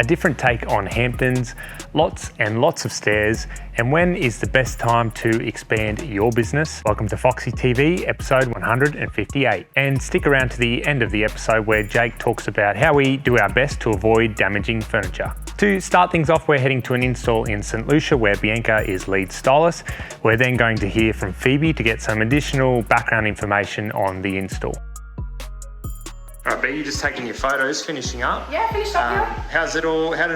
a different take on Hamptons, lots and lots of stairs, and when is the best time to expand your business. Welcome to Foxy TV, episode 158. And stick around to the end of the episode where Jake talks about how we do our best to avoid damaging furniture. To start things off, we're heading to an install in St. Lucia where Bianca is lead stylist. We're then going to hear from Phoebe to get some additional background information on the install. All right, B, you're just taking your photos, finishing up. Yeah, finished up here. How did it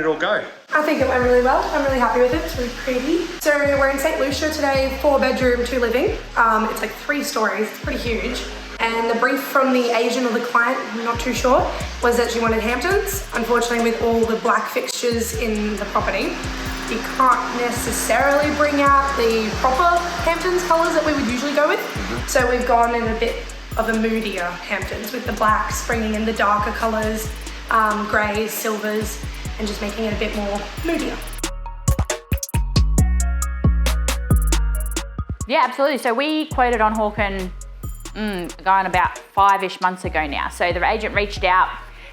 all go? I think it went really well. I'm really happy with it. It's really pretty. So we're in St. Lucia today, 4-bedroom, 2 living. It's like 3 stories, it's pretty huge. And the brief from the agent or the client, I'm not too sure, was that she wanted Hamptons. Unfortunately, with all the black fixtures in the property, you can't necessarily bring out the proper Hamptons colours that we would usually go with. So we've gone in a bit of a moodier Hamptons with the blacks, bringing in the darker colours, greys, silvers, and just making it a bit more moodier. Yeah, absolutely. So we quoted on Hawken going about 5-ish months ago now. So the agent reached out,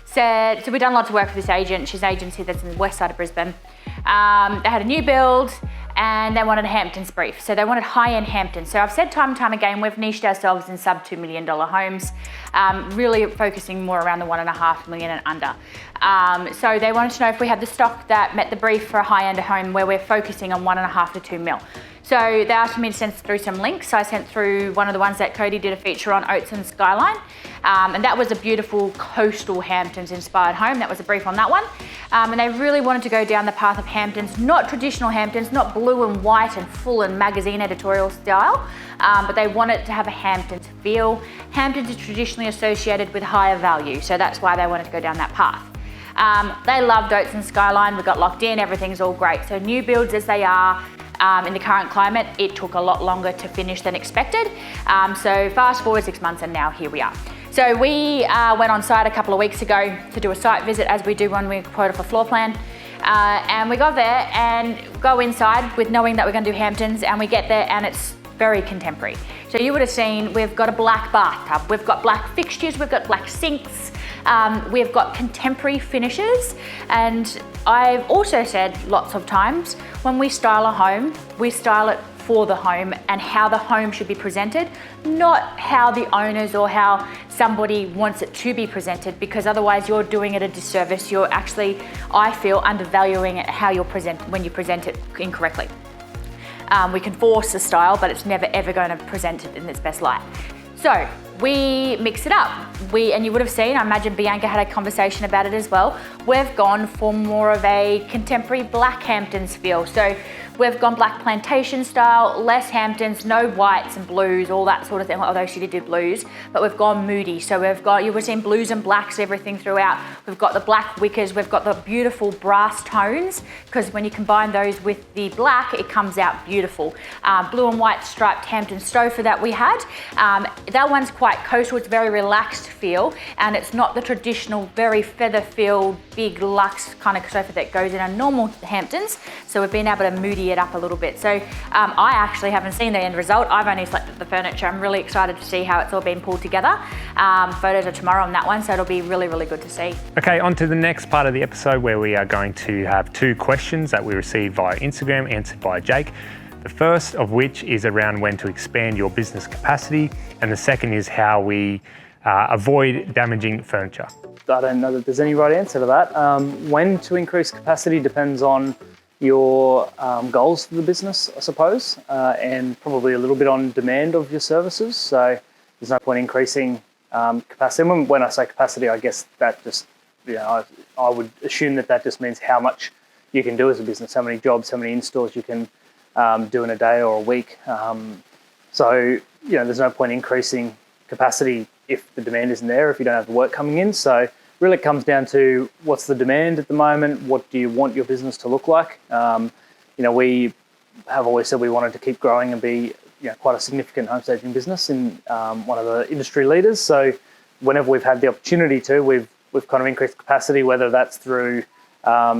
said, so we've done lots of work with this agent. She's an agency that's in the west side of Brisbane. They had a new build and they wanted a Hamptons brief. So they wanted high-end Hamptons. So I've said time and time again, we've niched ourselves in sub $2 million homes, really focusing more around the 1.5 million and under. So they wanted to know if we had the stock that met the brief for a high-end home where we're focusing on 1.5 to 2 mil. So they asked me to send through some links. I sent through one of the ones that Cody did a feature on, Oats and Skyline. And that was a beautiful coastal Hamptons inspired home. That was a brief on that one. And they really wanted to go down the path of Hamptons, not traditional Hamptons, not blue and white and full and magazine editorial style, but they wanted to have a Hamptons feel. Hamptons is traditionally associated with higher value, so that's why they wanted to go down that path. They loved Oats and Skyline. We got locked in, everything's all great. So new builds as they are, in the current climate, it took a lot longer to finish than expected. So fast forward 6 months and now here we are. So we went on site a couple of weeks ago to do a site visit as we do when we quote off a floor plan. And we got there and go inside with knowing that we're going to do Hamptons, and we get there and it's very contemporary. So you would have seen we've got a black bathtub, we've got black fixtures, we've got black sinks, we've got contemporary finishes. And I've also said lots of times, when we style a home, we style it for the home and how the home should be presented, not how the owners or how somebody wants it to be presented, because otherwise you're doing it a disservice. You're actually, I feel, undervaluing it how you're when you present it incorrectly. We can force a style, but it's never ever going to present it in its best light. So we mix it up. And you would have seen, I imagine Bianca had a conversation about it as well. We've gone for more of a contemporary black Hamptons feel. So we've gone black plantation style, less Hamptons, no whites and blues, all that sort of thing, although she did do blues, but we've gone moody. So we've got, you would have seen blues and blacks, everything throughout. We've got the black wickers, we've got the beautiful brass tones, because when you combine those with the black, it comes out beautiful. Blue and white striped Hampton sofa that we had. That one's quite coastal, it's very relaxed feel, and it's not the traditional, very feather-filled, big luxe kind of sofa that goes in a normal Hamptons. So we've been able to moody it up a little bit. So I actually haven't seen the end result. I've only selected the furniture. I'm really excited to see how it's all been pulled together. Photos are tomorrow on that one, so it'll be really, really good to see. Okay, on to the next part of the episode where we are going to have 2 questions that we received via Instagram answered by Jake. The first of which is around when to expand your business capacity, and the second is how we avoid damaging furniture. I don't know that there's any right answer to that. When to increase capacity depends on your goals for the business, I suppose, and probably a little bit on demand of your services. So there's no point increasing capacity. When I say capacity, I guess that just, I would assume that just means how much you can do as a business, how many jobs, how many installs you can do in a day or a week. So there's no point increasing capacity if the demand isn't there, if you don't have the work coming in. So really it comes down to what's the demand at the moment, what do you want your business to look like. We have always said we wanted to keep growing and be quite a significant home staging business and one of the industry leaders. So whenever we've had the opportunity to, we've kind of increased capacity, whether that's through a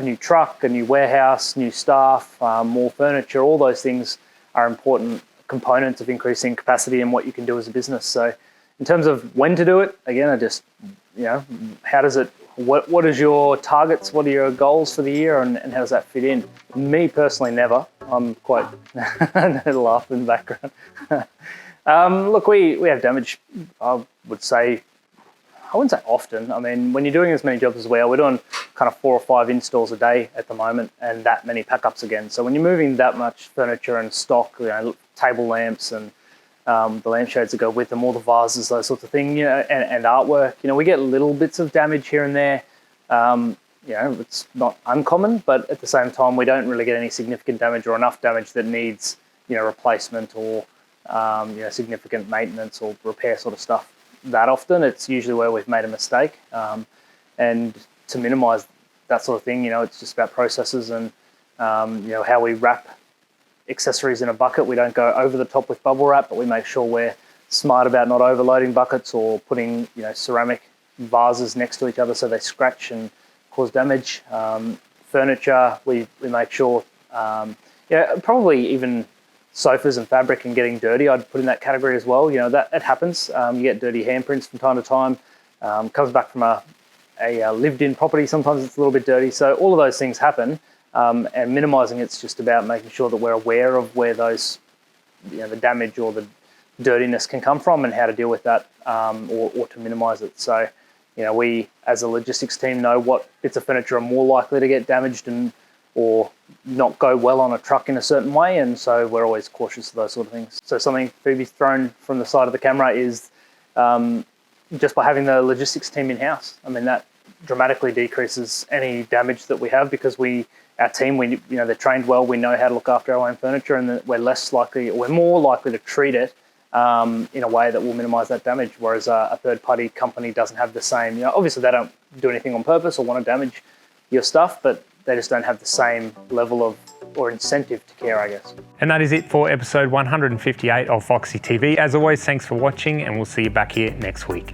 new truck, a new warehouse, new staff, more furniture. All those things are important components of increasing capacity and what you can do as a business. So in terms of when to do it, again, how does it What is your targets? What are your goals for the year, and how does that fit in? Me personally, never. I'm quite laugh in the background. Look, we have damage. I wouldn't say often. I mean, when you're doing as many jobs as we are, we're doing kind of 4 or 5 installs a day at the moment, and that many pack-ups again. So when you're moving that much furniture and stock, table lamps and the lampshades that go with them, all the vases, those sorts of things, and artwork. We get little bits of damage here and there. It's not uncommon, but at the same time, we don't really get any significant damage or enough damage that needs, replacement or, significant maintenance or repair sort of stuff that often. It's usually where we've made a mistake. And to minimize that sort of thing, it's just about processes and, how we wrap accessories in a bucket. We don't go over the top with bubble wrap, but we make sure we're smart about not overloading buckets or putting, ceramic vases next to each other so they scratch and cause damage. Furniture, we make sure, probably even sofas and fabric and getting dirty, I'd put in that category as well. That it happens. You get dirty handprints from time to time. Comes back from a lived-in property. Sometimes it's a little bit dirty. So all of those things happen. And minimising it's just about making sure that we're aware of where those, the damage or the dirtiness can come from and how to deal with that, or to minimise it. So, we as a logistics team know what bits of furniture are more likely to get damaged or not go well on a truck in a certain way, and so we're always cautious of those sort of things. So something Phoebe's thrown from the side of the camera is just by having the logistics team in-house. I mean, that dramatically decreases any damage that we have because our team, they're trained well. We know how to look after our own furniture, and we're more likely to treat it in a way that will minimise that damage. Whereas a third-party company doesn't have the same. Obviously they don't do anything on purpose or want to damage your stuff, but they just don't have the same level of or incentive to care, I guess. And that is it for episode 158 of Foxy TV. As always, thanks for watching, and we'll see you back here next week.